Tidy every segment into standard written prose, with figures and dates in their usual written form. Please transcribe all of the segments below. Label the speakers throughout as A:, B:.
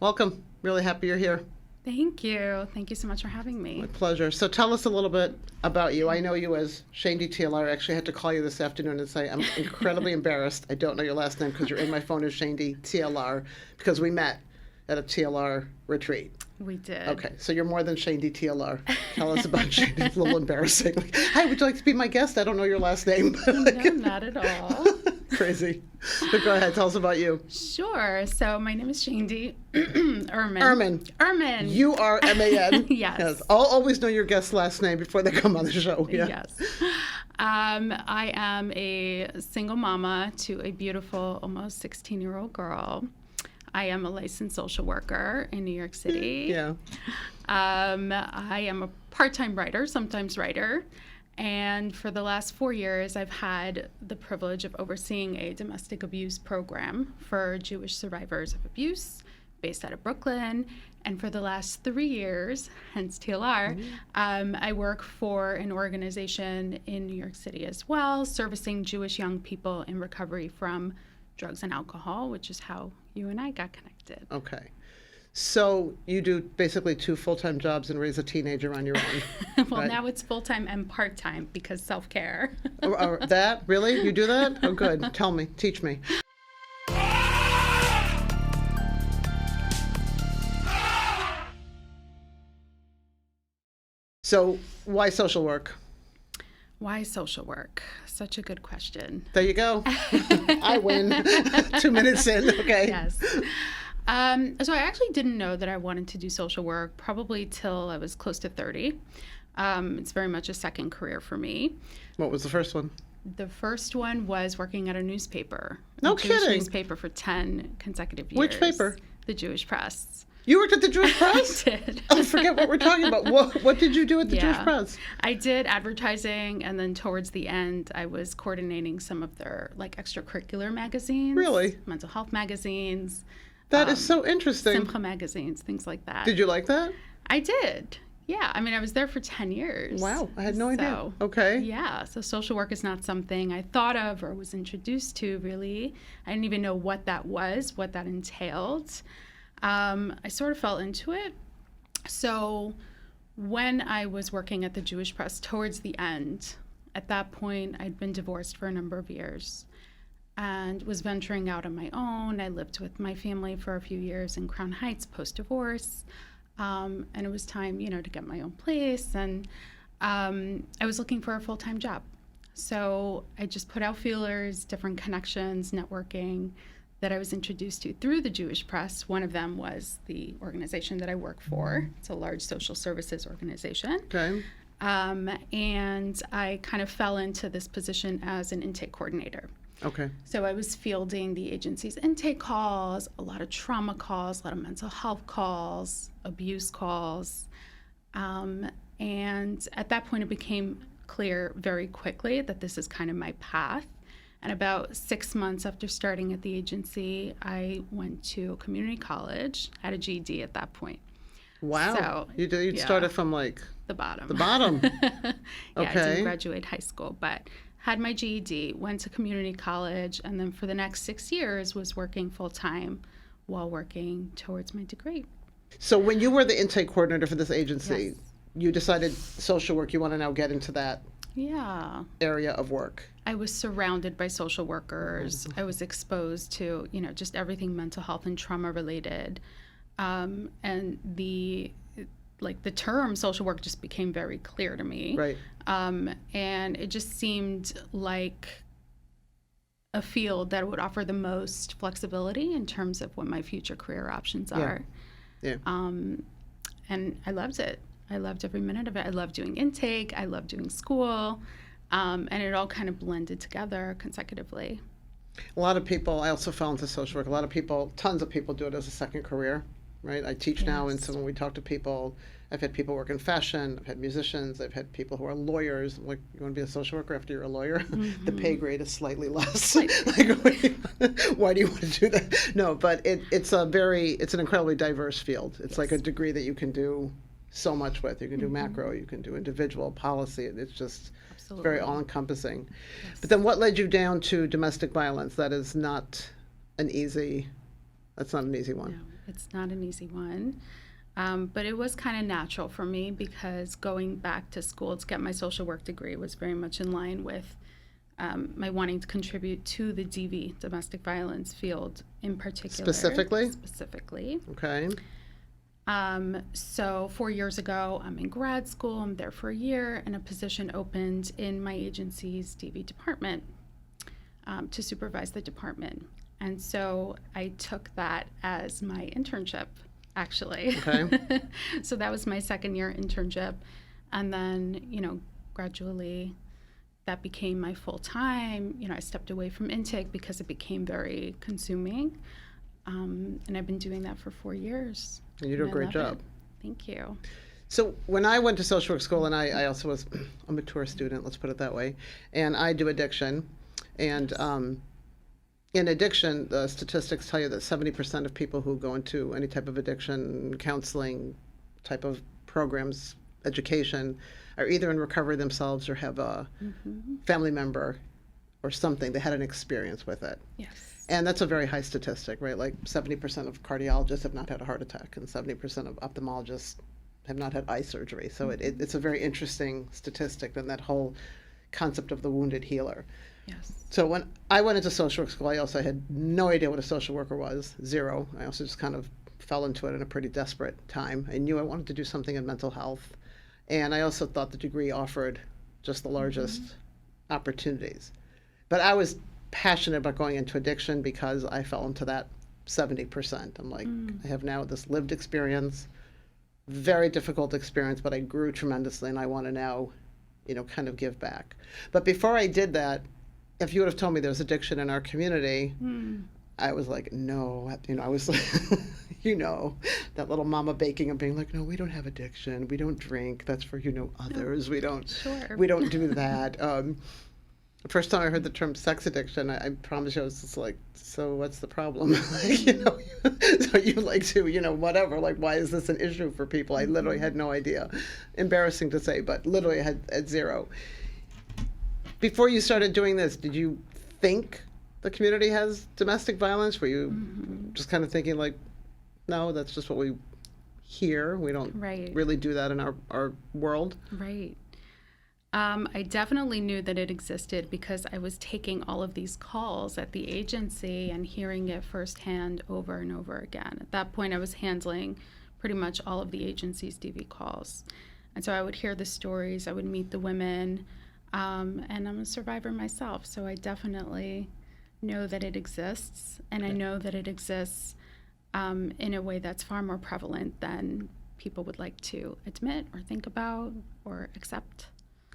A: Welcome. Really happy you're here.
B: Thank you. Thank you so much for having me.
A: My pleasure. So tell us a little bit about you. I know you as Shaindy TLR. I actually had to call you this afternoon and say I'm incredibly embarrassed. I don't know your last name because you're in my phone as Shaindy TLR because we met at a TLR retreat.
B: We did.
A: Okay, so you're more than Shaindy TLR. Tell us about Shaindy. It's a little embarrassing. Like, hi, would you like to be my guest? I don't know your last name.
B: No, not at all.
A: Crazy. But go ahead, tell us about you.
B: Sure. So my name is Shaindy
A: Erman.
B: Erman.
A: You are M-A-N.
B: Yes.
A: I'll always know your guest's last name before they come on the show. Yeah.
B: Yes. I am a single mama to a beautiful, almost 16-year-old girl. I am a licensed social worker in New York City.
A: Yeah.
B: I am a part-time writer, sometimes writer. And for the last 4 years, I've had the privilege of overseeing a domestic abuse program for Jewish survivors of abuse based out of Brooklyn. And for the last 3 years, hence TLR, I work for an organization in New York City as well, servicing Jewish young people in recovery from drugs and alcohol, which is how you and I got connected.
A: Okay. So you do basically 2 full-time jobs and raise a teenager on your own.
B: Well,
A: right?
B: now it's full-time and part-time because self-care.
A: Or that? Really? You do that? Oh, good. Tell me. Teach me. So why social work?
B: Why social work? Such a good question.
A: There you go. I win. 2 minutes in. Okay.
B: Yes. So I actually didn't know that I wanted to do social work probably till I was close to 30. It's very much a second career for me.
A: What was the first one?
B: The first one was working at a newspaper.
A: No
B: a Jewish
A: kidding.
B: newspaper for 10 consecutive years.
A: Which paper?
B: The Jewish Press.
A: You worked at the Jewish Press?
B: I did.
A: I forget what we're talking about. What did you do at the Jewish Press?
B: I did advertising, and then towards the end, I was coordinating some of their extracurricular magazines.
A: Really?
B: Mental health magazines.
A: That is so interesting.
B: Simcha magazines, things like that.
A: Did you like that?
B: I did. Yeah. I mean, I was there for 10 years.
A: Wow. I had no idea. Okay.
B: Yeah. So social work is not something I thought of or was introduced to, really. I didn't even know what that was, what that entailed. I sort of fell into it. So when I was working at the Jewish Press towards the end, at that point, I'd been divorced for a number of years and was venturing out on my own. I lived with my family for a few years in Crown Heights post-divorce. And it was time, to get my own place. And I was looking for a full-time job. So I just put out feelers, different connections, networking that I was introduced to through the Jewish Press. One of them was the organization that I work for. It's a large social services organization.
A: Okay.
B: And I kind of fell into this position as an intake coordinator.
A: Okay.
B: So I was fielding the agency's intake calls, a lot of trauma calls, a lot of mental health calls, abuse calls. And at that point, it became clear very quickly that this is kind of my path. And about 6 months after starting at the agency, I went to community college, had a GED at that point.
A: Wow.
B: So,
A: you started from
B: the bottom.
A: The bottom.
B: Yeah, I
A: Okay.
B: didn't graduate high school, but had my GED, went to community college, and then for the next 6 years was working full-time while working towards my degree.
A: So when you were the intake coordinator for this agency,
B: Yes.
A: you decided social work, you want to now get into that
B: Yeah.
A: area of work.
B: I was surrounded by social workers. I was exposed to, just everything mental health and trauma related. And the term social work just became very clear to me.
A: Right.
B: And it just seemed like a field that would offer the most flexibility in terms of what my future career options are.
A: Yeah.
B: And I loved it. I loved every minute of it. I loved doing intake. I loved doing school. And it all kind of blended together consecutively.
A: A lot of people, I also fell into social work. A lot of people, tons of people do it as a second career, right? I teach now, and so when we talk to people, I've had people work in fashion, I've had musicians, I've had people who are lawyers. I'm like, you want to be a social worker after you're a lawyer? Mm-hmm. The pay grade is slightly less. Like, why do you want to do that? No, but it's an incredibly diverse field. It's like a degree that you can do so much with. You can do macro, you can do individual policy. It's just very all-encompassing.
B: Yes.
A: But then what led you down to domestic violence? That's not an easy one.
B: No, It's not an easy one. But it was kind of natural for me because going back to school to get my social work degree was very much in line with my wanting to contribute to the DV, domestic violence field in particular. Specifically.
A: Okay.
B: So 4 years ago, I'm in grad school. I'm there for a year, and a position opened in my agency's DV department to supervise the department. And so I took that as my internship, actually.
A: Okay.
B: So that was my second year internship. And then, gradually that became my full time. I stepped away from intake because it became very consuming. And I've been doing that for 4 years.
A: And you do a great job.
B: Thank you.
A: So when I went to social work school, and I also was a mature student, let's put it that way, and I do addiction. And in addiction, the statistics tell you that 70% of people who go into any type of addiction, counseling type of programs, education, are either in recovery themselves or have a family member or something. They had an experience with it.
B: Yes.
A: And that's a very high statistic, right? Like 70% of cardiologists have not had a heart attack, and 70% of ophthalmologists have not had eye surgery. So it's a very interesting statistic, and that whole concept of the wounded healer.
B: Yes.
A: So when I went into social work school, I also had no idea what a social worker was, zero. I also just kind of fell into it in a pretty desperate time. I knew I wanted to do something in mental health, and I also thought the degree offered just the largest opportunities. But I was passionate about going into addiction because I fell into that 70%. I'm like, I have now this lived experience, very difficult experience, but I grew tremendously, and I want to now, kind of give back. But before I did that, if you would have told me there was addiction in our community, I was like, no. I was like, that little mama baking and being like, no, we don't have addiction. We don't drink. That's for, others.
B: No.
A: We don't.
B: Sure.
A: We don't do that. The first time I heard the term sex addiction, I promise you, I was just like, so what's the problem? So you like to, whatever, like, why is this an issue for people? I literally had no idea. Embarrassing to say, but literally I had at zero. Before you started doing this, did you think the community has domestic violence? Were you just kind of thinking like, no, that's just what we hear. We don't really do that in our world.
B: Right. I definitely knew that it existed because I was taking all of these calls at the agency and hearing it firsthand over and over again. At that point, I was handling pretty much all of the agency's DV calls. And so I would hear the stories, I would meet the women, and I'm a survivor myself, so I definitely know that it exists, and I know that it exists in a way that's far more prevalent than people would like to admit or think about or accept.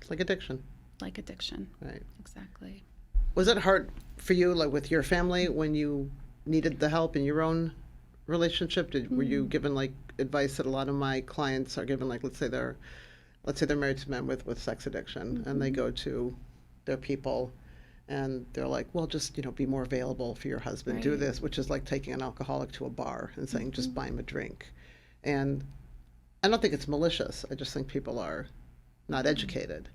A: Like addiction.
B: Like addiction.
A: Right.
B: Exactly.
A: Was it hard for you, like with your family, when you needed the help in your own relationship? Were you given like advice that a lot of my clients are given? Like, let's say they're married to men with sex addiction, and they go to their people, and they're like, well, just be more available for your husband. Do this, which is like taking an alcoholic to a bar and saying, just buy him a drink. And I don't think it's malicious. I just think people are not educated.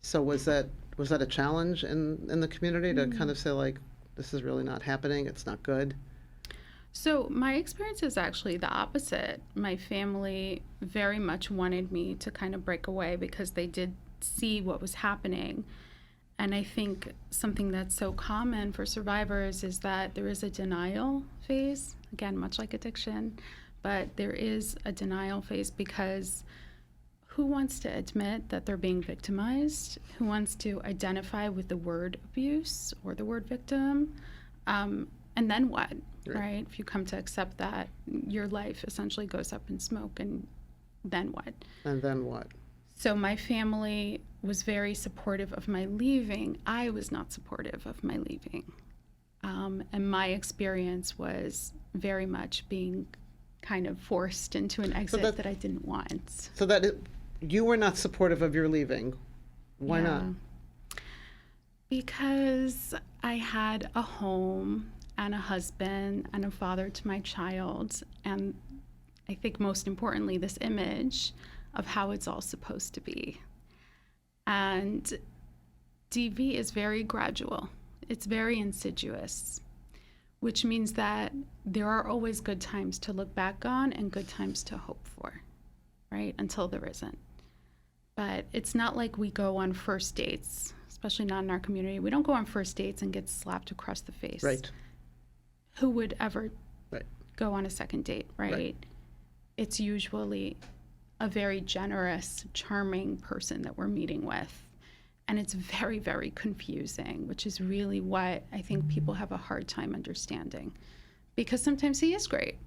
A: So was that a challenge in the community to kind of say like, this is really not happening, it's not good?
B: So my experience is actually the opposite. My family very much wanted me to kind of break away because they did see what was happening. And I think something that's so common for survivors is that there is a denial phase, again, much like addiction, but there is a denial phase because who wants to admit that they're being victimized? Who wants to identify with the word abuse or the word victim? And then what, right? If you come to accept that, your life essentially goes up in smoke, and then what?
A: And then what?
B: So my family was very supportive of my leaving. I was not supportive of my leaving. And my experience was very much being kind of forced into an exit that I didn't want.
A: So you were not supportive of your leaving. Why not?
B: Because I had a home and a husband and a father to my child, and I think most importantly, this image of how it's all supposed to be. And DV is very gradual. It's very insidious. which means that there are always good times to look back on and good times to hope for, right? Until there isn't. But it's not like we go on first dates, especially not in our community. We don't go on first dates and get slapped across the face.
A: Right.
B: Who would ever
A: Right.
B: go on a second date, right? It's usually a very generous, charming person that we're meeting with. And it's very, very confusing, which is really what I think people have a hard time understanding. Because sometimes he is great.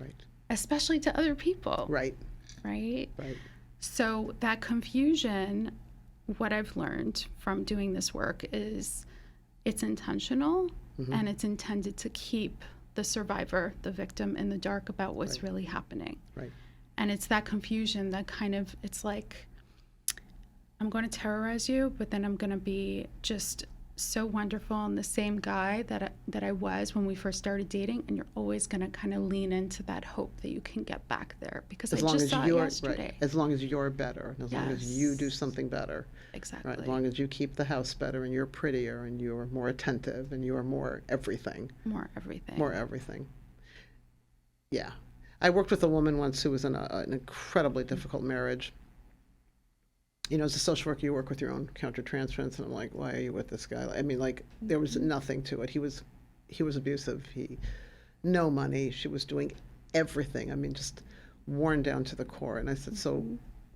A: Right.
B: Especially to other people.
A: Right.
B: Right?
A: Right.
B: So that confusion, what I've learned from doing this work is it's intentional and it's intended to keep the survivor, the victim, in the dark about what's really happening.
A: Right.
B: And it's that confusion that kind of, it's like, I'm going to terrorize you, but then I'm going to be just so wonderful and the same guy that I was when we first started dating, and you're always going to kind of lean into that hope that you can get back there, because I just saw it yesterday.
A: Right. As long as you're better, and as long as you do something better.
B: Exactly.
A: Right. As long as you keep the house better and you're prettier and you're more attentive and you're more everything.
B: More everything.
A: More everything. Yeah. I worked with a woman once who was in an incredibly difficult marriage. You know, as a social worker, you work with your own countertransference, and I'm like, why are you with this guy? I mean, like, there was nothing to it. He was abusive. No money. She was doing everything. I mean, just worn down to the core. And I said, so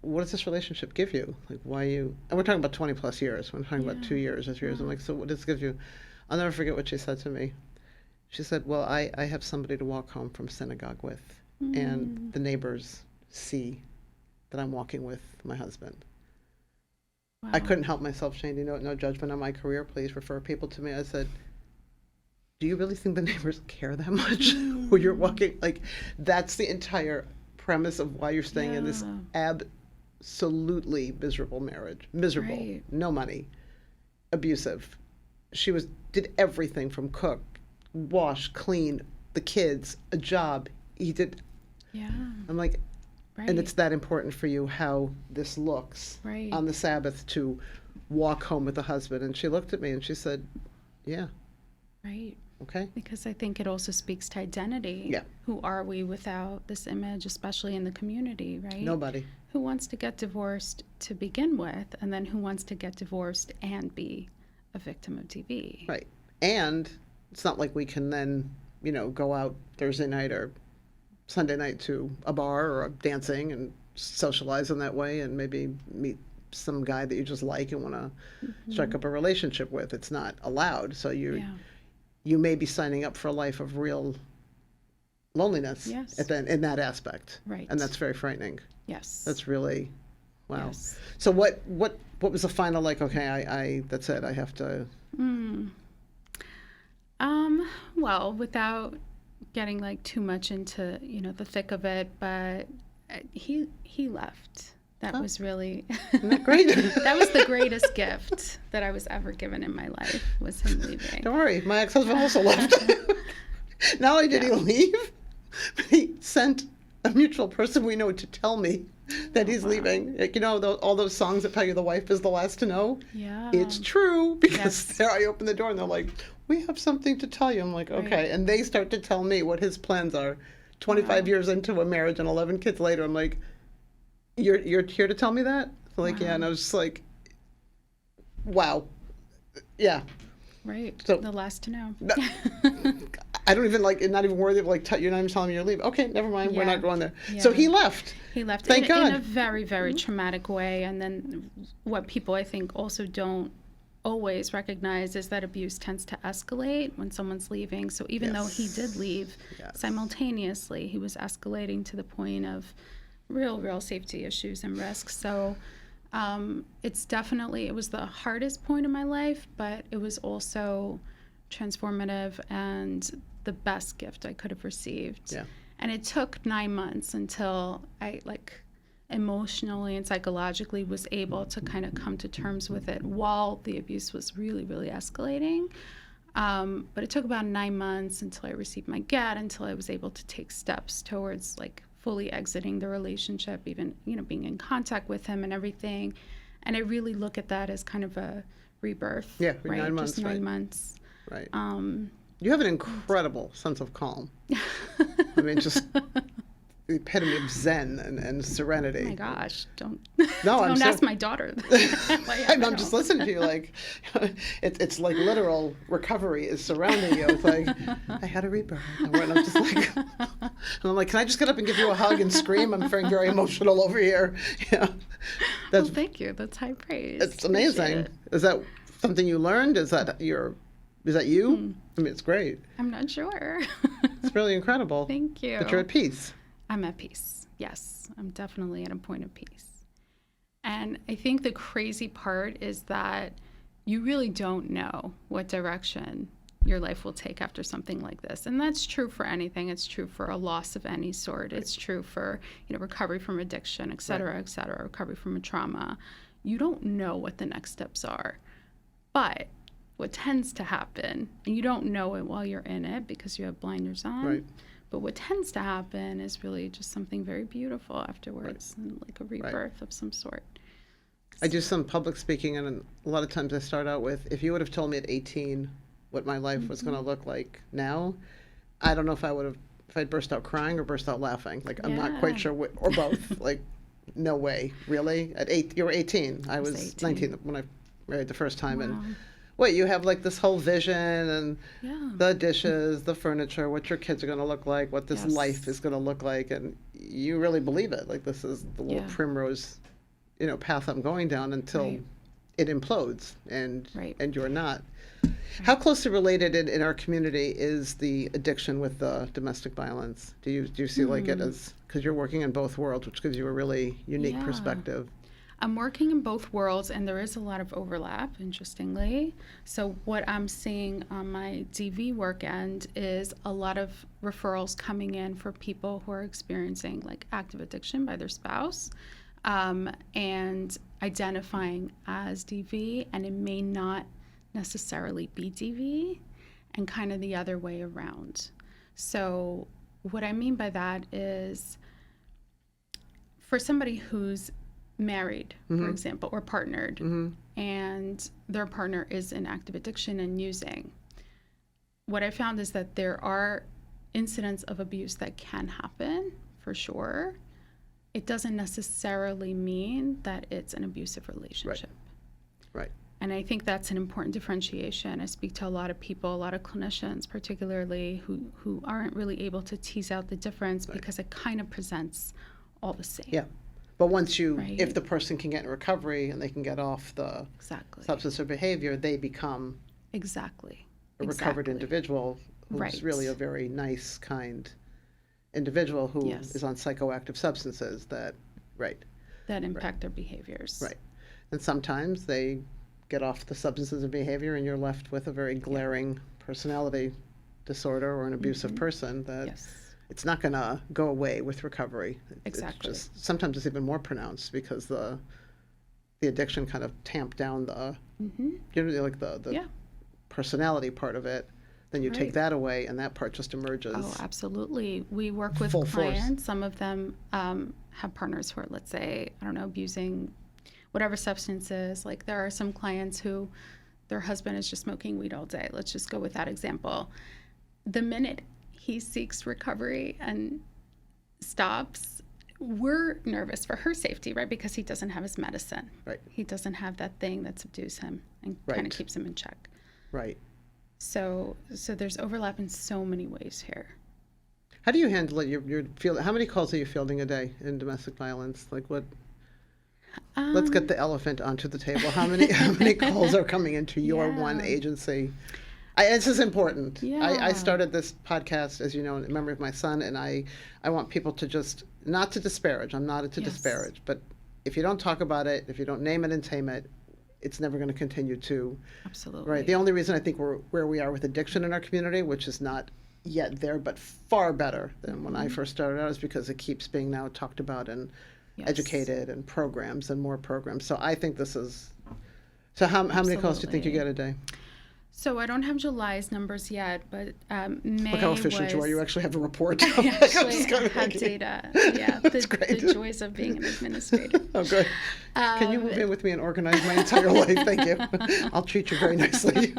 A: what does this relationship give you? Like, why you, and we're talking about 20 plus years. We're talking about 2 years or 3 years. I'm like, so what does this give you? I'll never forget what she said to me. She said, well, I have somebody to walk home from synagogue with, and the neighbors see that I'm walking with my husband.
B: Wow.
A: I couldn't help myself, Shaindy. No judgment on my career. Please refer people to me. I said, do you really think the neighbors care that much when you're walking? Like, that's the entire premise of why you're staying in this absolutely miserable marriage. Miserable.
B: Right.
A: No money. Abusive. She did everything from cook, wash, clean, the kids, a job. He did.
B: Yeah.
A: I'm like,
B: Right.
A: and it's that important for you how this looks on the Sabbath to walk home with the husband. And she looked at me and she said, yeah.
B: Right.
A: Okay.
B: Because I think it also speaks to identity.
A: Yeah.
B: Who are we without this image, especially in the community, right?
A: Nobody.
B: Who wants to get divorced to begin with, and then who wants to get divorced and be a victim of TV?
A: Right. And it's not like we can then, go out Thursday night or Sunday night to a bar or dancing and socialize in that way and maybe meet some guy that you just like and want to strike up a relationship with. It's not allowed. So you may be signing up for a life of real loneliness in that aspect.
B: Right.
A: And that's very frightening.
B: Yes.
A: That's really, wow.
B: Yes.
A: So what was the final, like, okay, I that's it, I have to.
B: Well, without getting like too much into the thick of it, but he left. That was really
A: Isn't that great?
B: that was the greatest gift that I was ever given in my life, was him leaving.
A: Don't worry, my ex-husband also left. Not only did he leave, but he sent a mutual person we know to tell me that he's leaving. Like, all those songs that tell you the wife is the last to know.
B: Yeah,
A: it's true, because there I open the door and they're like, we have something to tell you. I'm like, okay. And they start to tell me what his plans are. 25 years into a marriage and 11 kids later, I'm like, you're here to tell me that? Like, yeah. And I was just like, wow. Yeah.
B: Right.
A: So,
B: the last to know.
A: I don't even not even worthy of you're not even telling me you're leaving. Okay, never mind. We're not going there.
B: Yeah.
A: So he left.
B: He left.
A: Thank God.
B: In a very, very traumatic way. And then what people I think also don't always recognize is that abuse tends to escalate when someone's leaving. So even though he did leave, simultaneously he was escalating to the point of real safety issues and risks. So it was the hardest point in my life, but it was also transformative and the best gift I could have received. Yeah. And it took 9 months until I emotionally and psychologically was able to kind of come to terms with it while the abuse was really, really escalating. But it took about 9 months until I received my get, until I was able to take steps towards fully exiting the relationship, even, being in contact with him and everything. And I really look at that as kind of a rebirth.
A: Yeah,
B: right?
A: 9 months.
B: Just 9 months.
A: Right. You have an incredible sense of calm. I mean, just the epitome of zen and serenity.
B: Oh my gosh, don't
A: I'm
B: ask my daughter.
A: I'm just listening to you like, it's like literal recovery is surrounding you. It's like, I had a rebirth. And I'm just like, and I'm like, can I just get up and give you a hug and scream? I'm feeling very emotional over here. Yeah.
B: Well, thank you. That's high praise.
A: It's amazing. Is that something you learned? Is that you? I mean, it's great.
B: I'm not sure.
A: It's really incredible.
B: Thank you.
A: But you're at peace.
B: I'm at peace. Yes, I'm definitely at a point of peace. And I think the crazy part is that you really don't know what direction your life will take after something like this. And that's true for anything. It's true for a loss of any sort. Right. It's true for, recovery from addiction, et cetera, recovery from a trauma. You don't know what the next steps are. But what tends to happen, and you don't know it while you're in it because you have blinders on,
A: right.
B: But what tends to happen is really just something very beautiful afterwards, right. And like a rebirth of some sort.
A: I do some public speaking, and a lot of times I start out with, if you would have told me at 18 what my life was going to look like now, I don't know if I'd burst out crying or burst out laughing. Like, I'm not quite sure or both. Like, no way, really? You were 18. I was 19 when I married the first time. Wow. And wait, you have like this whole vision and the dishes, the furniture, what your kids are going to look like, what this life is going to look like, and you really believe it. Like, this is the little primrose, path I'm going down until it implodes, and you're not. How closely related in our community is the addiction with the domestic violence? Do you see like it as, because you're working in both worlds, which gives you a really unique perspective?
B: I'm working in both worlds, and there is a lot of overlap, interestingly. So what I'm seeing on my DV work end is a lot of referrals coming in for people who are experiencing like active addiction by their spouse, and identifying as DV, and it may not necessarily be DV, and kind of the other way around. So what I mean by that is, for somebody who's married, for example, or partnered, and their partner is in active addiction and using, what I found is that there are incidents of abuse that can happen, for sure. It doesn't necessarily mean that it's an abusive relationship.
A: Right.
B: And I think that's an important differentiation. I speak to a lot of people, a lot of clinicians particularly, who aren't really able to tease out the difference because it kind of presents all the same.
A: Yeah. But once if the person can get in recovery and they can get off the substance or behavior, they become a recovered individual who's really a very nice, kind individual who is on psychoactive substances that
B: impact their behaviors.
A: Right. And sometimes they get off the substances and behavior, and you're left with a very glaring personality disorder or an abusive person that it's not going to go away with recovery.
B: Exactly.
A: It's just, sometimes it's even more pronounced because the addiction kind of tamped down the the personality part of it. Then you take that away, and that part just emerges.
B: Oh, absolutely. We work with clients. Force. Some of them have partners who are, let's say, abusing whatever substances. Like, there are some clients who their husband is just smoking weed all day. Let's just go with that example. The minute he seeks recovery and stops, we're nervous for her safety, right? Because he doesn't have his medicine.
A: Right.
B: He doesn't have that thing that subdues him and kind of keeps him in check.
A: Right.
B: So there's overlap in so many ways here.
A: How do you handle it? How many calls are you fielding a day in domestic violence? Like, what? Let's get the elephant onto the table. How many calls are coming into your one agency? This is important. Yeah. I started this podcast, as you know, in memory of my son, and I want people to just, not to disparage. I'm not to disparage, but if you don't talk about it, if you don't name it and tame it, it's never going to continue to.
B: Absolutely.
A: Right. The only reason I think we're where we are with addiction in our community, which is not yet there, but far better than when I first started out, is because it keeps being now talked about and educated, and programs and more programs. So I think this is. So how many calls do you think you get a day?
B: So I don't have July's numbers yet, but May.
A: Look how efficient you are. You actually have a report.
B: I actually have data. Yeah, the joys of being an administrator.
A: Oh, good. Can you move in with me and organize my entire life? Thank you. I'll treat you very nicely.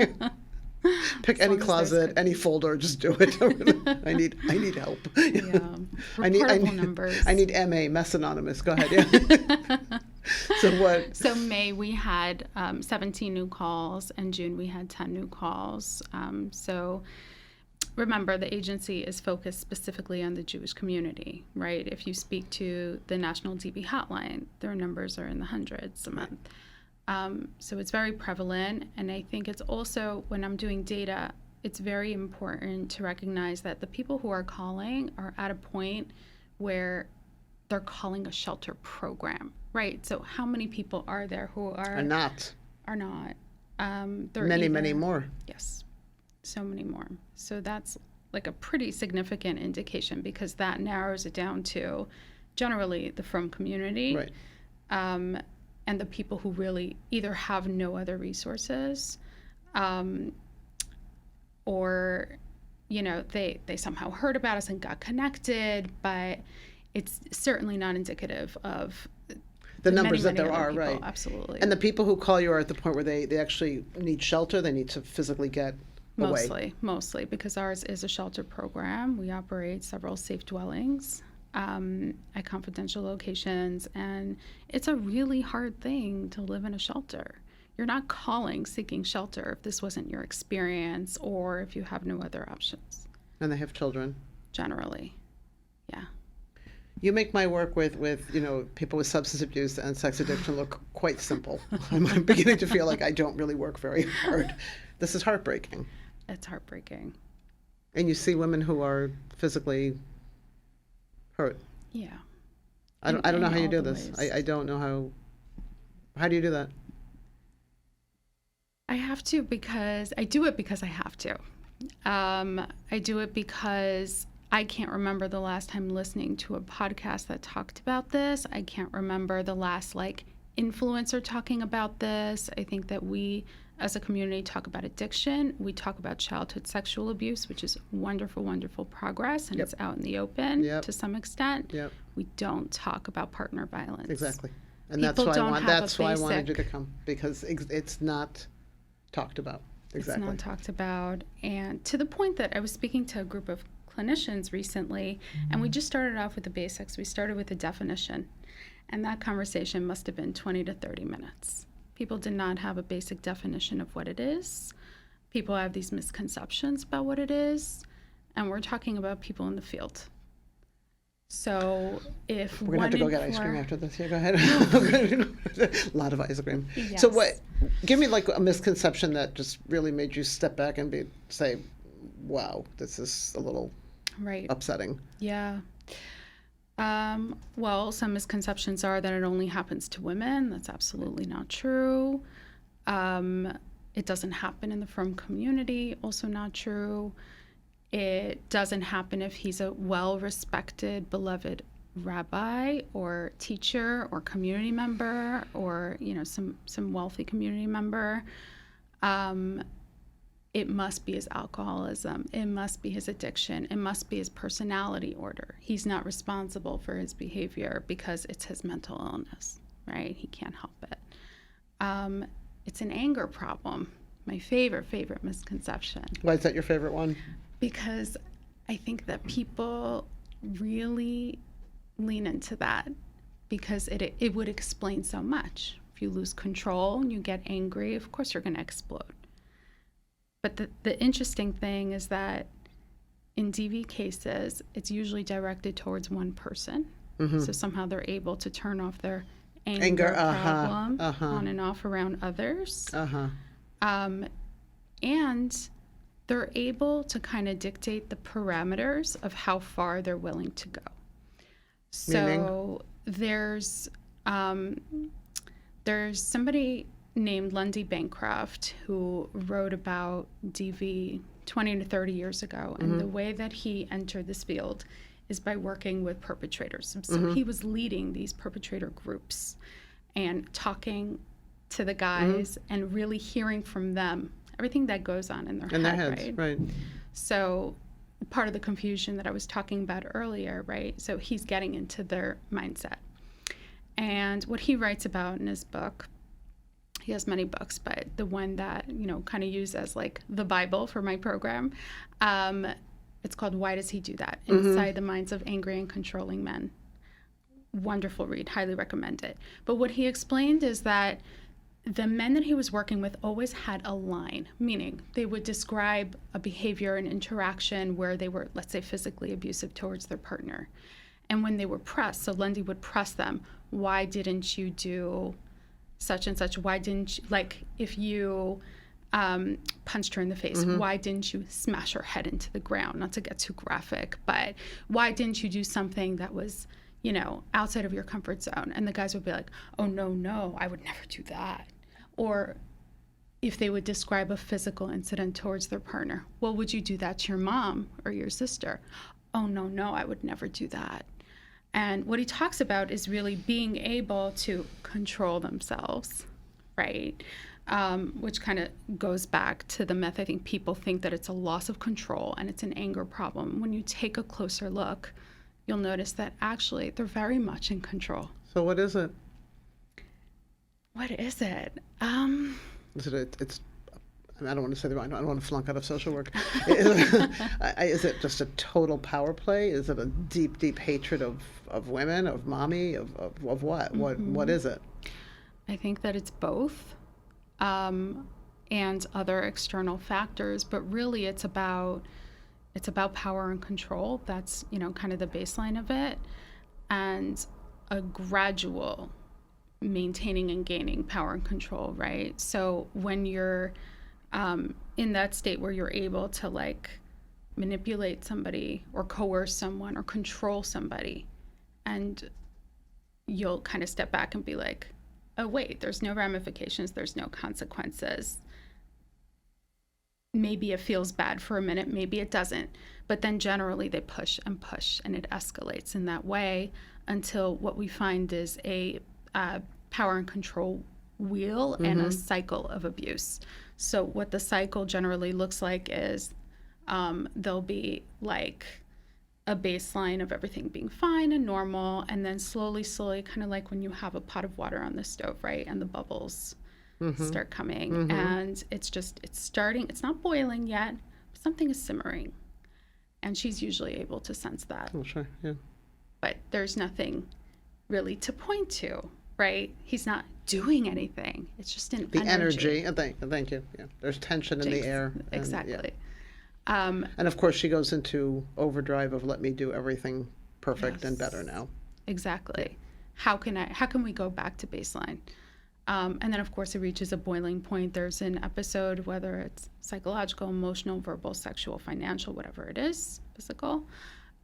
A: Pick
B: As
A: any
B: long as there's
A: closet, any
B: cookies.
A: folder, just do it. I need help.
B: Yeah. Reportable numbers.
A: I need MA, Mess Anonymous. Go ahead. Yeah. So what?
B: So May we had 17 new calls, and June we had 10 new calls. So remember, the agency is focused specifically on the Jewish community, right? If you speak to the National DV hotline, their numbers are in the hundreds a month. So it's very prevalent, and I think it's also, when I'm doing data, it's very important to recognize that the people who are calling are at a point where they're calling a shelter program, right? So how many people are there who are
A: not.
B: Are not.
A: Many more.
B: Yes, so many more. So that's like a pretty significant indication, because that narrows it down to generally the frum community.
A: Right.
B: And the people who really either have no other resources, or, they somehow heard about us and got connected, but it's certainly not indicative of
A: the numbers
B: many
A: that there
B: other
A: are,
B: people.
A: right?
B: Absolutely.
A: And the people who call you are at the point where they actually need shelter. They need to physically get away.
B: Mostly, because ours is a shelter program. We operate several safe dwellings at confidential locations, and it's a really hard thing to live in a shelter. You're not calling seeking shelter if this wasn't your experience, or if you have no other options.
A: And they have children.
B: Generally, yeah.
A: You make my work with people with substance abuse and sex addiction look quite simple. I'm beginning to feel like I don't really work very hard. This is heartbreaking.
B: It's heartbreaking.
A: And you see women who are physically hurt.
B: Yeah.
A: I don't know how you
B: all
A: do
B: the
A: this.
B: ways.
A: I don't know how do you do that?
B: I have to, because I do it because I have to. I do it because I can't remember the last time listening to a podcast that talked about this. I can't remember the last influencer talking about this. I think that we as a community talk about addiction. We talk about childhood sexual abuse, which is wonderful, wonderful progress, and it's out in the open to some extent.
A: Yep.
B: We don't talk about partner violence.
A: Exactly. And
B: People
A: that's
B: don't have
A: why I
B: a
A: wanted you
B: basic-
A: to come, because it's not talked about. Exactly.
B: It's not talked about. And to the point that I was speaking to a group of clinicians recently, and we just started off with the basics. We started with the definition, and that conversation must have been 20 to 30 minutes. People did not have a basic definition of what it is. People have these misconceptions about what it is, and we're talking about people in the field. So if
A: we're gonna have to go get ice cream after this. Yeah, go ahead. A lot of ice cream.
B: Yes.
A: So give me a misconception that just really made you step back and say, wow, this is a little upsetting.
B: Yeah. Well, some misconceptions are that it only happens to women. That's absolutely not true. It doesn't happen in the frum community. Also not true. It doesn't happen if he's a well-respected, beloved rabbi or teacher or community member, or some wealthy community member. It must be his alcoholism. It must be his addiction. It must be his personality order. He's not responsible for his behavior because it's his mental illness, right? He can't help it. It's an anger problem. My favorite misconception.
A: Why is that your favorite one?
B: Because I think that people really lean into that, because it would explain so much. If you lose control and you get angry, of course you're going to explode. But the interesting thing is that in DV cases, it's usually directed towards one person. Mm-hmm. So somehow they're able to turn off their anger problem on and off around others. And they're able to kind of dictate the parameters of how far they're willing to go. So there's somebody named Lundy Bancroft who wrote about DV 20 to 30 years ago, and the way that he entered this field is by working with perpetrators. So he was leading these perpetrator groups and talking to the guys and really hearing from them everything that goes on in their heads, right? So part of the confusion that I was talking about earlier, right? So he's getting into their mindset. And what he writes about in his book He has many books, but the one that, kind of use as like the Bible for my program, it's called Why Does He Do That? Inside the Minds of Angry and Controlling Men. Wonderful read, highly recommend it. But what he explained is that the men that he was working with always had a line, meaning they would describe a behavior, an interaction where they were, let's say, physically abusive towards their partner. And when they were pressed, so Lundy would press them, why didn't you do such and such? Why didn't you, like if you punched her in the face, why didn't you smash her head into the ground? Not to get too graphic, but why didn't you do something that was, outside of your comfort zone? And the guys would be like, oh, no, I would never do that. Or if they would describe a physical incident towards their partner, well, would you do that to your mom or your sister? Oh, no, I would never do that. And what he talks about is really being able to control themselves, right? Which kind of goes back to the myth. I think people think that it's a loss of control and it's an anger problem. When you take a closer look, you'll notice that actually they're very much in control.
A: So what is it?
B: What is it?
A: Is it? I don't want to say the wrong. I don't want to flunk out of social work. Is it just a total power play? Is it a deep, deep hatred of women, of mommy, of what? What is it?
B: I think that it's both, and other external factors. But really, it's about power and control. That's kind of the baseline of it, and a gradual maintaining and gaining power and control, right? So when you're in that state where you're able to like manipulate somebody or coerce someone or control somebody, and you'll kind of step back and be like, oh wait, there's no ramifications, there's no consequences. Maybe it feels bad for a minute, maybe it doesn't, but then generally they push and it escalates in that way until what we find is a power and control wheel and a cycle of abuse. So what the cycle generally looks like is there'll be like a baseline of everything being fine and normal, and then slowly, kind of like when you have a pot of water on the stove, right? And the bubbles start coming, and it's starting, it's not boiling yet, but something is simmering. And she's usually able to sense that.
A: Oh, sure, yeah. But
B: there's nothing really to point to, right? He's not doing anything. It's just an
A: energy. Thank you. Yeah, there's tension in the air.
B: Exactly.
A: And of course, she goes into overdrive of let me do everything perfect and better now.
B: Exactly. How can we go back to baseline? And then of course it reaches a boiling point. There's an episode, whether it's psychological, emotional, verbal, sexual, financial, whatever it is, physical.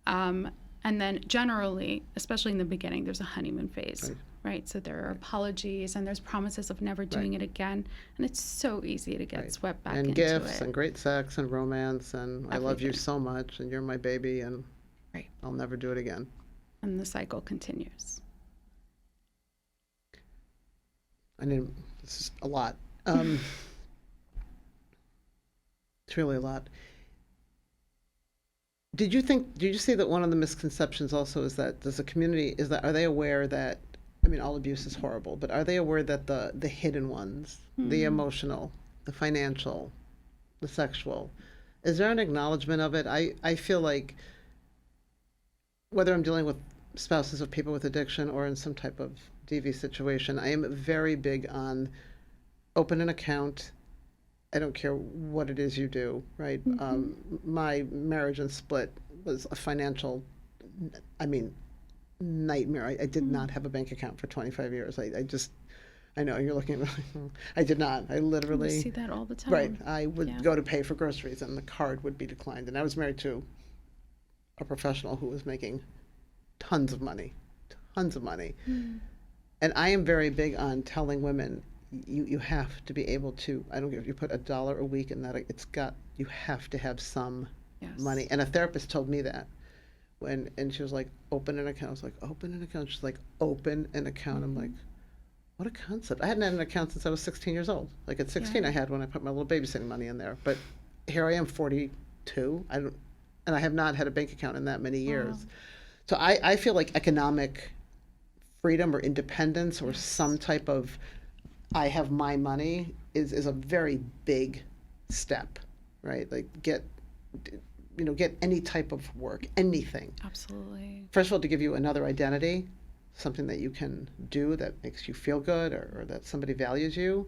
B: And then generally, especially in the beginning, there's a honeymoon phase, right? So there are apologies and there's promises of never doing it again. And it's so easy to get swept back into it.
A: And gifts and great sex and romance and everything. I love you so much and you're my baby and I'll never do it again.
B: And the cycle continues.
A: This is a lot. It's really a lot. Did you see that one of the misconceptions also is that are they aware that, all abuse is horrible, but are they aware that the hidden ones, the emotional, the financial, the sexual, is there an acknowledgement of it? I feel like whether I'm dealing with spouses of people with addiction or in some type of DV situation, I am very big on open an account. I don't care what it is you do, right? My marriage and split was a financial, nightmare. I did not have a bank account for 25 years. I know you're looking at me. I did not. I literally.
B: You see that all the time.
A: Right. I would go to pay for groceries and the card would be declined. And I was married to a professional who was making tons of money. And I am very big on telling women, you have to be able to, I don't care if you put $1 a week in that, you have to have some money. And a therapist told me that and she was like, open an account. I was like, open an account. She's like, open an account. I'm like, what a concept. I hadn't had an account since I was 16 years old. Like at 16 I had when I put my little babysitting money in there. But here I am, 42. And I have not had a bank account in that many years. Wow. So I feel like economic freedom or independence or some type of I have my money is a very big step, right? Like get any type of work, anything.
B: Absolutely.
A: First of all, to give you another identity, something that you can do that makes you feel good or that somebody values you,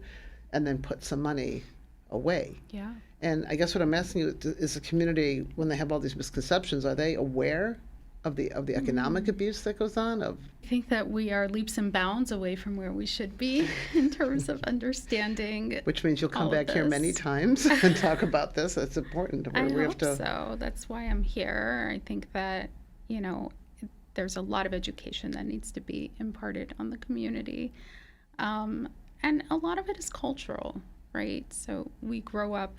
A: and then put some money away.
B: Yeah.
A: And I guess what I'm asking you is the community, when they have all these misconceptions, are they aware of the economic abuse that goes on?
B: I think that we are leaps and bounds away from where we should be in terms of understanding.
A: Which means you'll come
B: all of
A: back here many
B: this.
A: times and talk about this. It's important.
B: I
A: We
B: hope so. That's why I'm here. I think that, there's a lot of education that needs to be imparted on the community. And a lot of it is cultural, right? So we grow up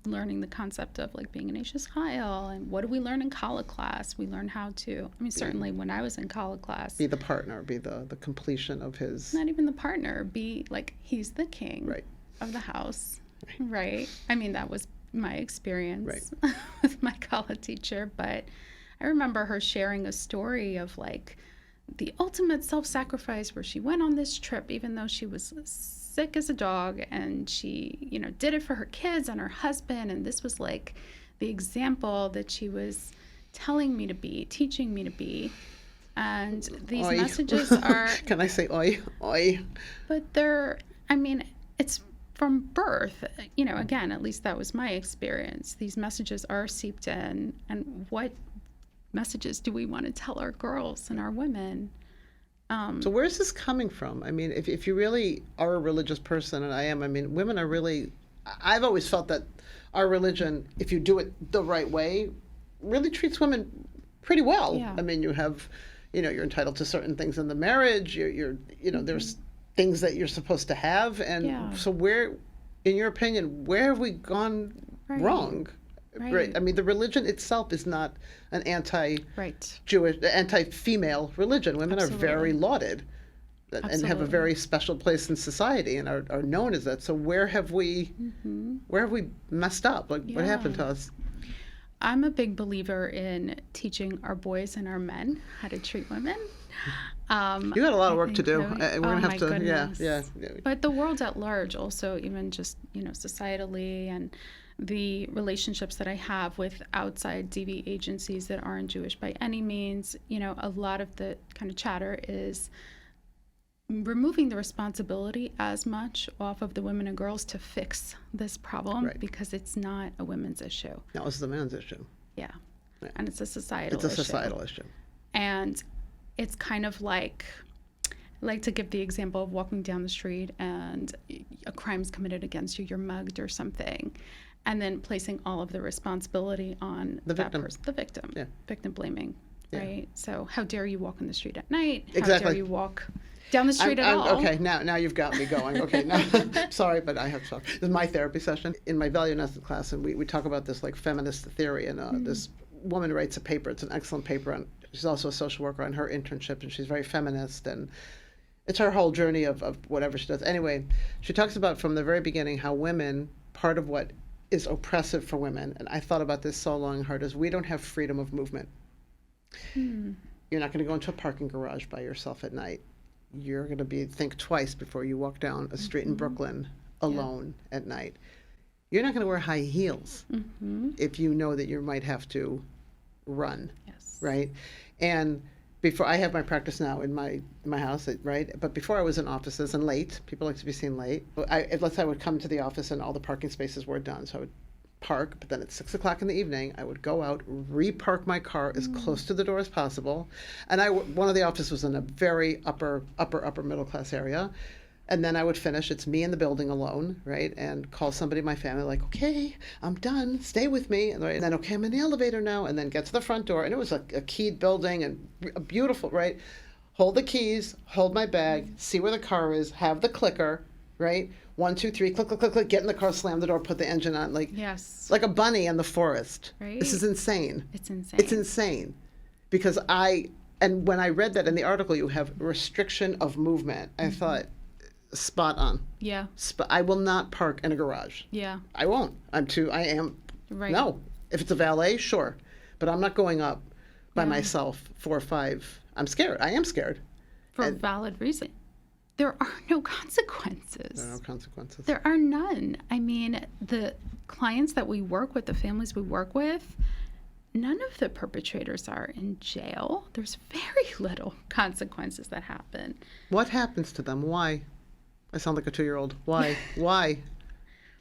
B: learning the concept of like being an anxious child, and what do we learn in college class? We learn how to, certainly when I was in college class,
A: be the partner, be the completion of his.
B: not even the partner, be like, he's the king
A: Right.
B: of the house, right? That was my experience
A: Right.
B: with my college teacher, but I remember her sharing a story of like the ultimate self-sacrifice where she went on this trip even though she was sick as a dog, and she did it for her kids and her husband, and this was like the example that she was telling me to be, teaching me to be. And these
A: Oi.
B: messages are
A: Can I say oi? Oi.
B: but it's from birth, again, at least that was my experience. These messages are seeped in, and what messages do we want to tell our girls and our women?
A: So where's this coming from? If you really are a religious person, and I am, women are really, I've always felt that our religion, if you do it the right way, really treats women pretty well.
B: Yeah.
A: You have, you're entitled to certain things in the marriage, you're there's things that you're supposed to have. And
B: Yeah.
A: so where, in your opinion, where have we gone
B: Right.
A: wrong?
B: Right.
A: The religion itself is not an
B: Right.
A: Jewish, anti-female religion. Women
B: Absolutely.
A: are very lauded and have a
B: Absolutely.
A: very special place in society and are known as that. So where have we messed up? Like, what
B: Yeah.
A: happened to us?
B: I'm a big believer in teaching our boys and our men how to treat women.
A: You got a lot of
B: I
A: work to
B: think
A: do.
B: that
A: We're gonna have
B: my
A: to,
B: goodness.
A: yeah.
B: But the world at large also, even just, societally, and the relationships that I have with outside DV agencies that aren't Jewish by any means, a lot of the kind of chatter is removing the responsibility as much off of the women and girls to fix this problem,
A: Right.
B: because it's not a women's issue.
A: That was the man's issue.
B: Yeah.
A: Right.
B: And it's a societal
A: It's a
B: issue.
A: societal issue.
B: And it's kind of like, I like to give the example of walking down the street and a crime's committed against you, you're mugged or something, and then placing all of the responsibility on
A: The
B: that
A: victim.
B: person, the victim,
A: Yeah.
B: victim blaming,
A: Yeah.
B: right? So how dare you walk in the street at night? How
A: Exactly.
B: dare you walk down the street at all?
A: Okay, now you've got me going. Okay, now, sorry, but I have to talk. This is my therapy session. In my value nested class, and we talk about this like feminist theory, and this woman writes a paper. It's an excellent paper, and she's also a social worker on her internship, and she's very feminist, and it's her whole journey of whatever she does. Anyway, she talks about from the very beginning how women, part of what is oppressive for women, and I thought about this so long and hard, is we don't have freedom of movement. You're not going to go into a parking garage by yourself at night. You're going to think twice before you walk down a street in Brooklyn alone at night. You're not going to wear high heels if you know that you might have to run,
B: Yes.
A: right? And before, I have my practice now in my house, right? But before I was in offices and late, people like to be seen late. Let's say I would come to the office and all the parking spaces were done. So I would park, but then at 6 o'clock in the evening, I would go out, repark my car as close to the door as possible. And one of the offices was in a very upper middle class area. And then I would finish, it's me in the building alone, right? And call somebody in my family, like, okay, I'm done, stay with me. And then, okay, I'm in the elevator now. And then get to the front door. And it was a keyed building and a beautiful, right? Hold the keys, hold my bag, see where the car is, have the clicker, right? 1, 2, 3, click, click, click, click, get in the car, slam the door, put the engine on,
B: Yes.
A: like a bunny in the forest.
B: Right.
A: This is insane.
B: It's insane.
A: It's insane. Because and when I read that in the article, you have restriction of movement, I thought, spot on.
B: Yeah.
A: I will not park in a garage.
B: Yeah.
A: I won't. I am.
B: Right.
A: No. If it's a valet, sure. But I'm not going up by myself 4 or 5. I'm scared. I am scared.
B: For a valid reason. there are no consequences.
A: There are no consequences.
B: There are none. I mean, the clients that we work with, the families we work with, none of the perpetrators are in jail. There's very little consequences that happen.
A: What happens to them? Why? I sound like a 2-year-old. Why? Why?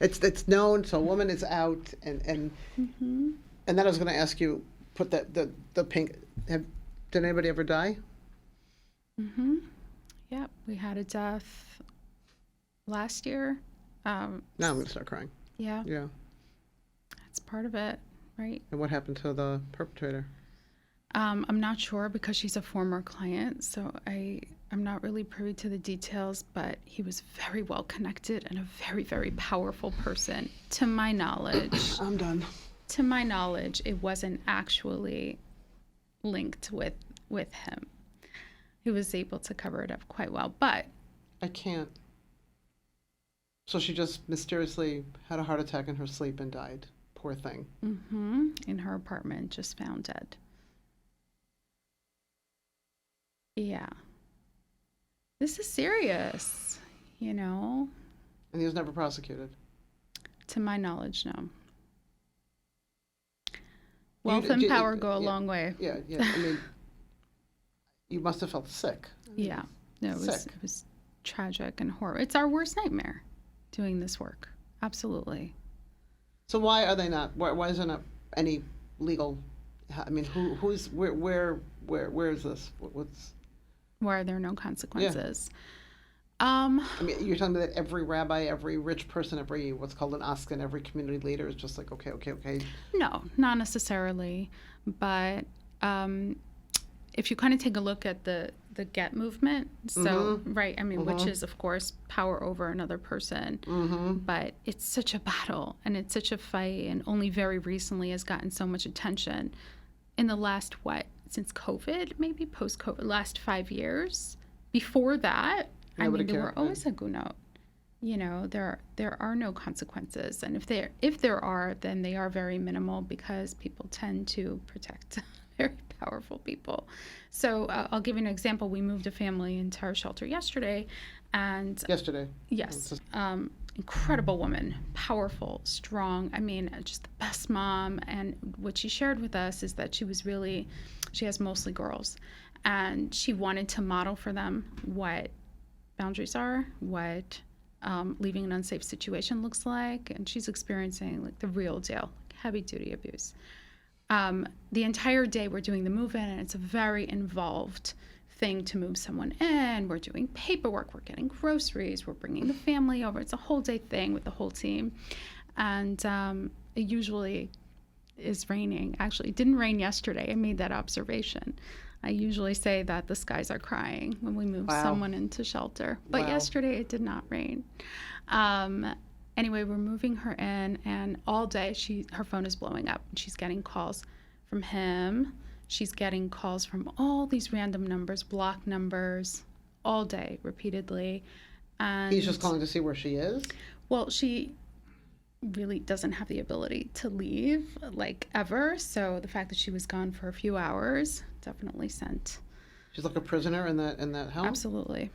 A: It's known. So a woman is out, and then I was going to ask you, put the pink. Did anybody ever die?
B: Yep, we had a death last year.
A: Now I'm going to start crying.
B: Yeah,
A: Yeah.
B: that's part of it, right?
A: And what happened to the perpetrator?
B: I'm not sure because she's a former client, so I'm not really privy to the details, but he was very well connected and a very, very powerful person. To my knowledge,
A: I'm done.
B: to my knowledge, it wasn't actually linked with him. He was able to cover it up quite well, but
A: I can't. So she just mysteriously had a heart attack in her sleep and died. Poor thing.
B: in her apartment, just found dead. Yeah. This is serious, you know?
A: And he was never prosecuted.
B: To my knowledge, no. Wealth and power go a long way.
A: Yeah. I mean, you must have felt sick.
B: Yeah. No, it was tragic and horrible. It's our worst nightmare doing this work. Absolutely.
A: So why are they not? Why is there not any legal? I mean, where is this? What's?
B: Why are there no consequences?
A: I mean, you're telling me that every rabbi, every rich person, every what's called an askin, every community leader is just like, okay.
B: No, not necessarily. But if you kind of take a look at the get movement, so, right, I mean, which is, of course, power over another person. But it's such a battle and it's such a fight, and only very recently has gotten so much attention. In the last, since COVID, maybe post-COVID, last 5 years. Before that,
A: Nobody
B: there
A: cared,
B: were always a gunot. You know, there are no consequences, and if there are, then they are very minimal because people tend to protect very powerful people. So I'll give you an example. We moved a family into our shelter yesterday, and yes, incredible woman, powerful, strong. I mean, just the best mom. And what she shared with us is that she has mostly girls, and she wanted to model for them what boundaries are, what leaving an unsafe situation looks like, and she's experiencing like the real deal, like heavy duty abuse. The entire day we're doing the move in, and it's a very involved thing to move someone in. We're doing paperwork, we're getting groceries, we're bringing the family over. It's a whole day thing with the whole team. And it usually is raining. Actually, it didn't rain yesterday. I made that observation. I usually say that the skies are crying when we move someone into shelter. But yesterday it did not rain. Anyway, we're moving her in, and all day her phone is blowing up. She's getting calls from him. She's getting calls from all these random numbers, block numbers, all day, repeatedly. And
A: he's just calling to see where she is?
B: Well, she really doesn't have the ability to leave, like, ever. So the fact that she was gone for a few hours definitely sent.
A: She's like a prisoner in that house?
B: Absolutely.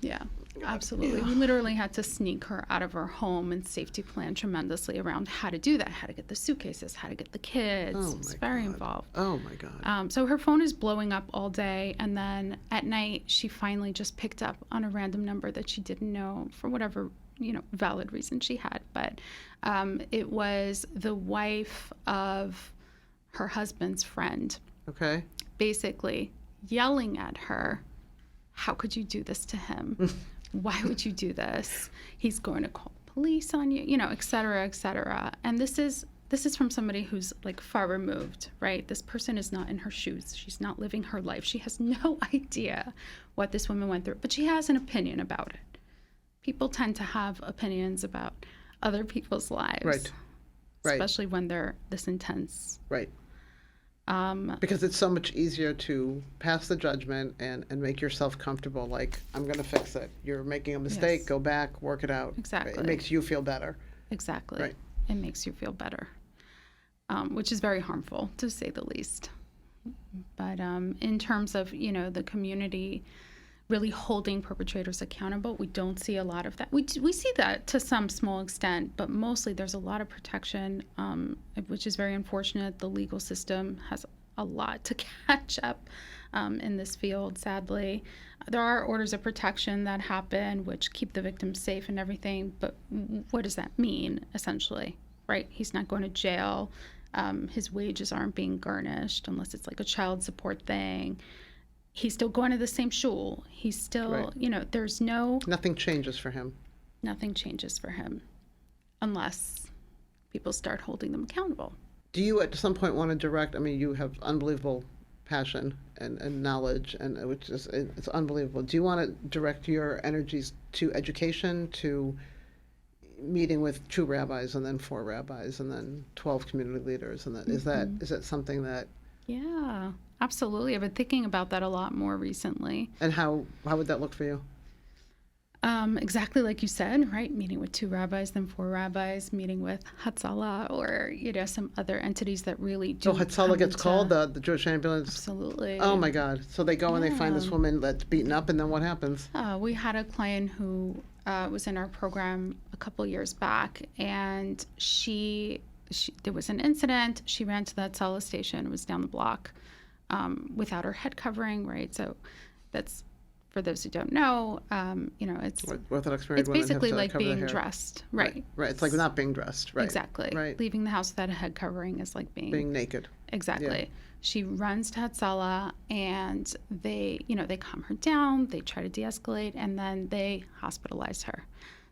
B: Yeah, absolutely. Yeah. We literally had to sneak her out of her home and safety plan tremendously around how to do that, how to get the suitcases, how to get the kids. It's very involved.
A: Oh, my God.
B: So her phone is blowing up all day, and then at night she finally just picked up on a random number that she didn't know for whatever, valid reason she had. But it was the wife of her husband's friend.
A: Okay.
B: Basically yelling at her, how could you do this to him? Why would you do this? He's going to call police on you, et cetera, et cetera. And this is from somebody who's like far removed, right? This person is not in her shoes. She's not living her life. She has no idea what this woman went through, but she has an opinion about it. People tend to have opinions about other people's lives.
A: Right.
B: Especially when they're this intense.
A: Right. Because it's so much easier to pass the judgment and make yourself comfortable, like, I'm going to fix it. You're making a mistake, go back, work it out.
B: Exactly.
A: It makes you feel better.
B: Exactly.
A: Right.
B: It makes you feel better, which is very harmful, to say the least. But in terms of, the community really holding perpetrators accountable. We don't see a lot of that. We see that to some small extent, but mostly there's a lot of protection, which is very unfortunate. The legal system has a lot to catch up in this field, sadly. There are orders of protection that happen, which keep the victim safe and everything, but what does that mean, essentially, right? He's not going to jail. His wages aren't being garnished unless it's like a child support thing. He's still going to the same shul. He's still,
A: Right.
B: There's no...
A: Nothing changes for him.
B: Nothing changes for him unless people start holding them accountable.
A: Do you at some point want to direct, I mean, you have unbelievable passion and knowledge, and it's unbelievable. Do you want to direct your energies to education, to meeting with 2 rabbis and then 4 rabbis and then 12 community leaders? And is that something that...
B: Yeah, absolutely. I've been thinking about that a lot more recently.
A: And how would that look for you?
B: Exactly like you said, right? Meeting with 2 rabbis, then 4 rabbis, meeting with Hatzalah or, some other entities that really do.
A: So Hatzalah gets called, the Jewish ambulance?
B: Absolutely.
A: Oh my God. So they go and they find this woman that's beaten up, and then what happens?
B: We had a client who was in our program a couple years back, and there was an incident. She ran to the Hatzalah station. It was down the block without her head covering, right? So that's... For those who don't know, it's
A: Orthodox married women
B: basically
A: have to
B: like
A: cover their
B: being
A: hair.
B: dressed, right?
A: Right. It's like not being dressed, right?
B: Exactly.
A: Right.
B: Leaving the house without a head covering is like being
A: naked.
B: Exactly.
A: Yeah.
B: She runs to Hatzalah, and they calm her down, they try to de-escalate, and then they hospitalize her.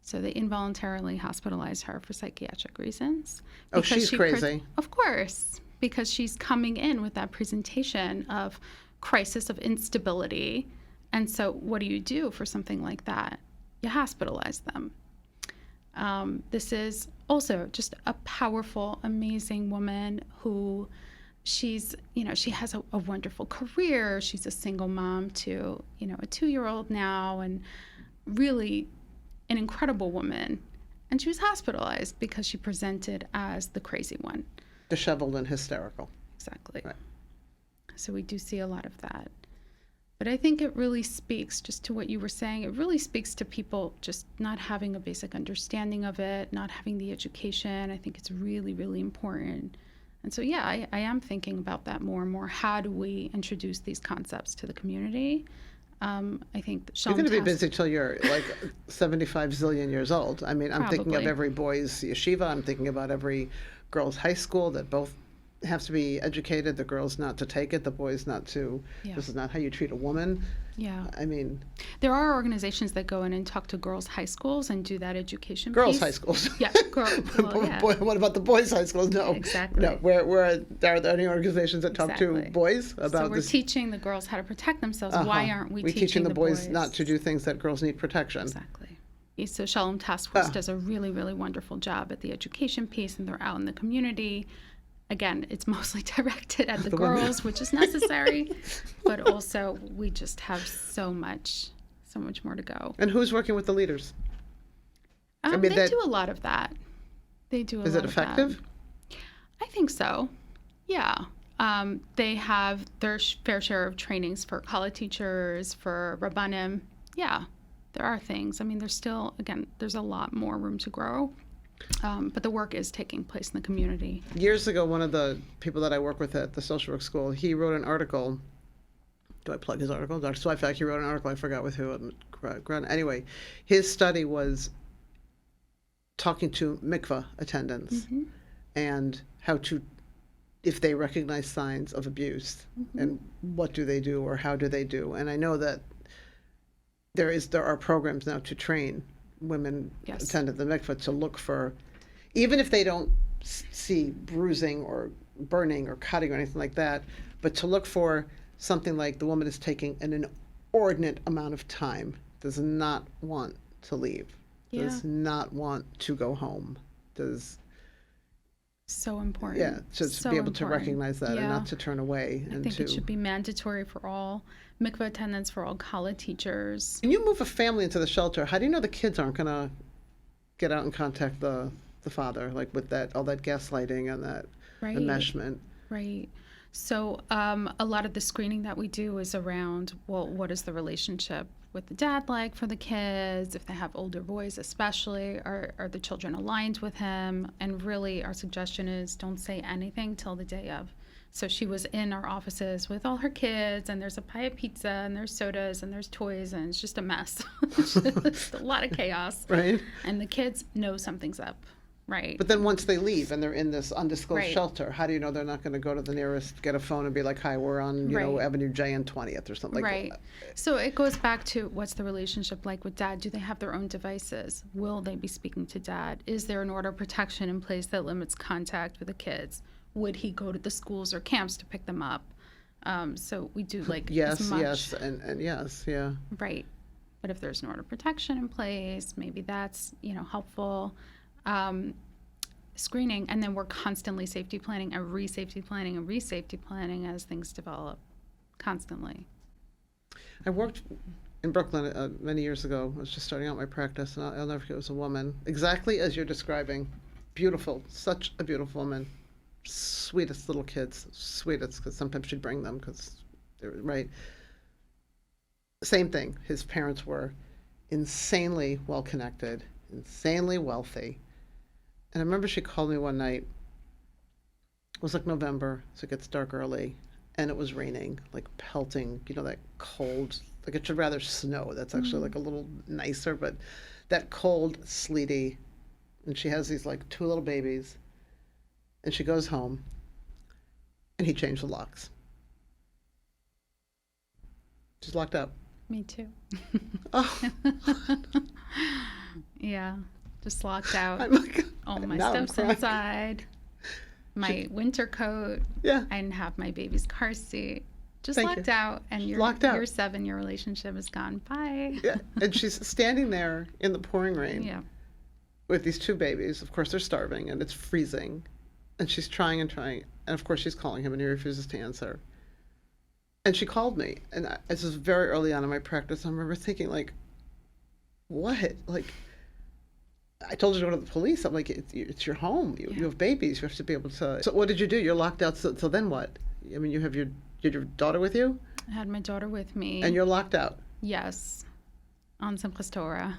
B: So they involuntarily hospitalize her for psychiatric reasons.
A: Oh, she's crazy.
B: Of course, because she's coming in with that presentation of crisis of instability. And so what do you do for something like that? You hospitalize them. This is also just a powerful, amazing woman who she has a wonderful career. She's a single mom to, a 2-year-old now, and really an incredible woman. And she was hospitalized because she presented as the crazy one.
A: Disheveled and hysterical.
B: Exactly.
A: Right.
B: So we do see a lot of that. But I think it really speaks just to what you were saying. It really speaks to people just not having a basic understanding of it, not having the education. I think it's really, really important. And so, yeah, I am thinking about that more and more. How do we introduce these concepts to the community? I think that
A: You're going to be busy till you're like 75 zillion years old. I mean, I'm thinking of every boys' yeshiva. I'm thinking about every girls' high school that both have to be educated, the girls not to take it, the boys not to.
B: Yeah.
A: This is not how you treat a woman.
B: Yeah.
A: I mean,
B: there are organizations that go in and talk to girls' high schools and do that education
A: girls'
B: piece.
A: high schools.
B: Yeah. Yeah.
A: What about the boys' high schools? No.
B: Exactly.
A: No. Where are there any organizations that talk to boys about
B: so we're
A: this?
B: teaching the girls how to protect themselves. Why aren't we
A: teaching the boys not to do things that girls need protection?
B: Exactly. So Shalom Task Force does a really, really wonderful job at the education piece, and they're out in the community. Again, it's mostly directed at the girls, which is necessary, but also we just have so much more to go.
A: And who's working with the leaders?
B: They do a lot of that. They do a lot of that.
A: Is it effective?
B: I think so. Yeah. They have their fair share of trainings for college teachers, for Rabbanim. Yeah, there are things. I mean, there's still, again, there's a lot more room to grow. But the work is taking place in the community. Years
A: ago, one of the people that I work with at the social work school, he wrote an article. Do I plug his article? So I feel like he wrote an article. I forgot with who. Anyway, his study was talking to mikveh attendants and how to, if they recognize signs of abuse, and what do they do or how do they do. And I know that there are programs now to train women attend at the mikveh to look for, even if they don't see bruising or burning or cutting or anything like that, but to look for something like the woman is taking an inordinate amount of time, does not want to leave, does not want to go home, does...
B: So important.
A: Yeah, to be able to recognize that and not to turn away.
B: I think it should be mandatory for all mikveh attendants, for all college teachers.
A: When you move a family into the shelter, how do you know the kids aren't going to get out and contact the father, like with all that gaslighting and that enmeshment?
B: Right. So a lot of the screening that we do is around, well, what is the relationship with the dad like for the kids? If they have older boys especially, are the children aligned with him? And really our suggestion is don't say anything till the day of. So she was in our offices with all her kids, and there's a pie of pizza, and there's sodas, and there's toys, and it's just a mess. It's just a lot of chaos.
A: Right.
B: And the kids know something's up, right?
A: But then once they leave and they're in this undisclosed
B: Right.
A: shelter, how do you know they're not going to go to the nearest, get a phone and be like, hi, we're on, you know,
B: Right.
A: Avenue J and 20th or something?
B: Right. So it goes back to what's the relationship like with dad? Do they have their own devices? Will they be speaking to dad? Is there an order of protection in place that limits contact with the kids? Would he go to the schools or camps to pick them up? So we do like
A: Yes,
B: as much.
A: yes, and yes, yeah.
B: Right. But if there's an order of protection in place, maybe that's, helpful. Screening, and then we're constantly safety planning and re-safety planning and re-safety planning as things develop constantly.
A: I worked in Brooklyn many years ago. I was just starting out my practice, and I'll never forget, it was a woman, exactly as you're describing. Beautiful, such a beautiful woman. Sweetest little kids, sweetest, because sometimes she'd bring them because they're right. Same thing. His parents were insanely well connected, insanely wealthy. And I remember she called me one night. It was like November, so it gets dark early, and it was raining, like pelting, that cold, like it should rather snow. That's actually like a little nicer, but that cold, sleety. And she has these like two little babies, and she goes home, and he changed the locks. She's locked up.
B: Me too.
A: Oh,
B: Yeah, just locked out.
A: I'm like,
B: All my
A: now I'm
B: stuff's
A: crying.
B: inside. My winter coat.
A: Yeah.
B: I didn't have my baby's car seat. Just
A: Thank
B: locked
A: you.
B: out, and your
A: Locked out.
B: your 7-year relationship is gone. Bye.
A: Yeah, and she's standing there in the pouring rain
B: Yeah.
A: with these two babies. Of course, they're starving, and it's freezing. And she's trying and trying. And of course, she's calling him, and he refuses to answer. And she called me. And this was very early on in my practice. I remember thinking, like, what? Like, I told her to go to the police. I'm like, it's your home. You have babies. You have to be able to. So what did you do? You're locked out. So then what? I mean, you have your daughter with you?
B: I had my daughter with me.
A: And you're locked out.
B: Yes. On Simchas Torah.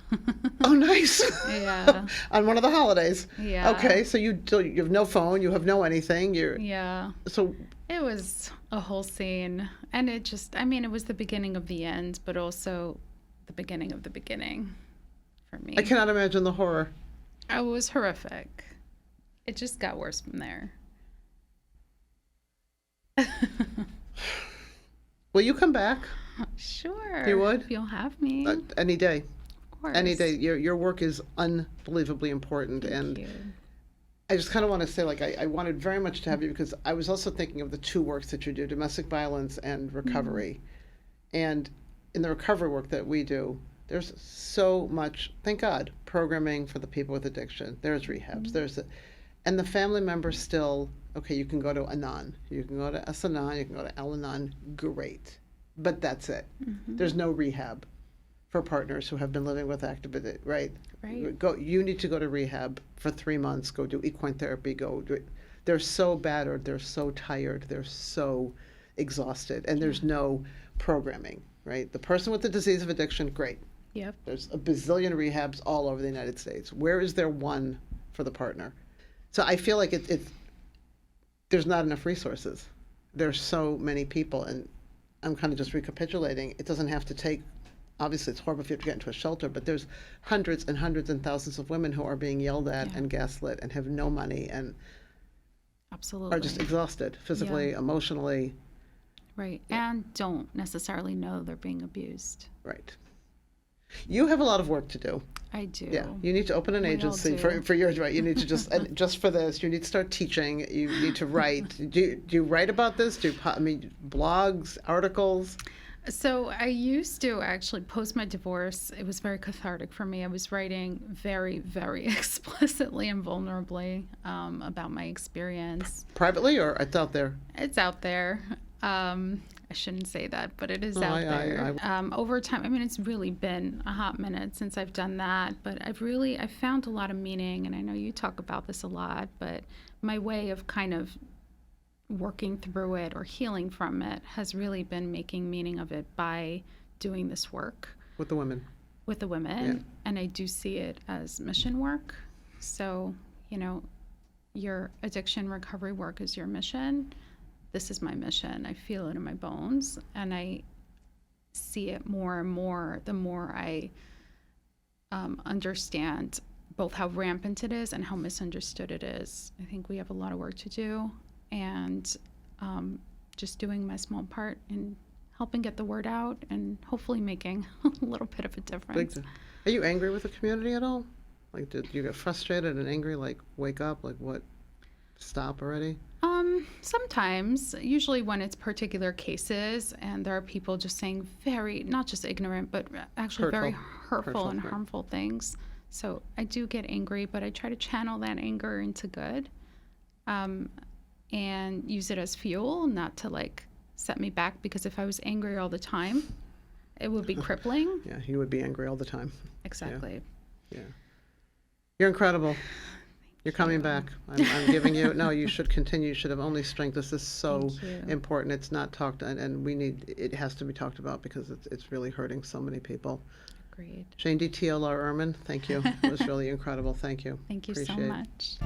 A: Oh, nice.
B: Yeah.
A: On one of the holidays.
B: Yeah.
A: Okay, so you have no phone, you have no anything.
B: Yeah.
A: So
B: It was a whole scene. And it was the beginning of the end, but also the beginning of the beginning for me.
A: I cannot imagine the horror.
B: It was horrific. It just got worse from there.
A: Will you come back
B: Sure.
A: You would?
B: If you'll have me.
A: any day?
B: Of course.
A: Any day. Your work is unbelievably important,
B: Thank
A: and
B: you.
A: I just kind of want to say, like, I wanted very much to have you because I was also thinking of the two works that you do: domestic violence and recovery. And in the recovery work that we do, there's so much, thank God, programming for the people with addiction. There's rehabs. And the family members still, okay, you can go to Anan, you can go to Asanan, you can go to Al-Anon, great. But that's it. There's no rehab for partners who have been living with active addiction, right?
B: Right.
A: You need to go to rehab for 3 months, go do equine therapy, go do it. They're so battered, they're so tired, they're so exhausted, and there's no programming, right? The person with the disease of addiction, great.
B: Yep.
A: There's a bazillion rehabs all over the United States. Where is there one for the partner? So I feel like there's not enough resources. There's so many people, and I'm kind of just recapitulating. It doesn't have to take, obviously it's horrible if you have to get into a shelter, but there's hundreds and hundreds and thousands of women who are being yelled at and gaslit and have no money and
B: Absolutely.
A: are just exhausted physically, emotionally.
B: Right. And don't necessarily know they're being abused.
A: Right. You have a lot of work to do.
B: I do.
A: Yeah, you need to open an
B: We all
A: agency
B: do.
A: for yours, right? You need to and just for this, you need to start teaching. You need to write. Do you write about this? Blogs, articles?
B: So I used to actually post my divorce. It was very cathartic for me. I was writing very, very explicitly and vulnerably about my experience.
A: Privately, or it's out there?
B: It's out there. I shouldn't say that, but it is
A: No,
B: out there. Over time, it's really been a hot minute since I've done that, but I've found a lot of meaning, and I know you talk about this a lot, but my way of kind of working through it or healing from it has really been making meaning of it by doing this work
A: With the women.
B: with the women. And I do see it as mission work. So, your addiction recovery work is your mission. This is my mission. I feel it in my bones, and I see it more and more the more I understand both how rampant it is and how misunderstood it is. I think we have a lot of work to do, and just doing my small part in helping get the word out and hopefully making a little bit of a difference.
A: Are you angry with the community at all? Like, did you get frustrated and angry, like, wake up, like, what, stop already?
B: Sometimes, usually when it's particular cases and there are people just saying very, not just ignorant, but actually very hurtful and harmful things. So I do get angry, but I try to channel that anger into good, and use it as fuel, not to like set me back, because if I was angry all the time, it would be crippling.
A: Yeah, you would be angry all the time.
B: Exactly.
A: Yeah. You're incredible. You're coming back. I'm giving you, no, you should continue. You should have only strength. This is so important. It's not talked, and it has to be talked about because it's really hurting so many people.
B: Agreed.
A: Shaindy T.L.R. Ehrman, thank you. It was really incredible. Thank you.
B: Thank you so much.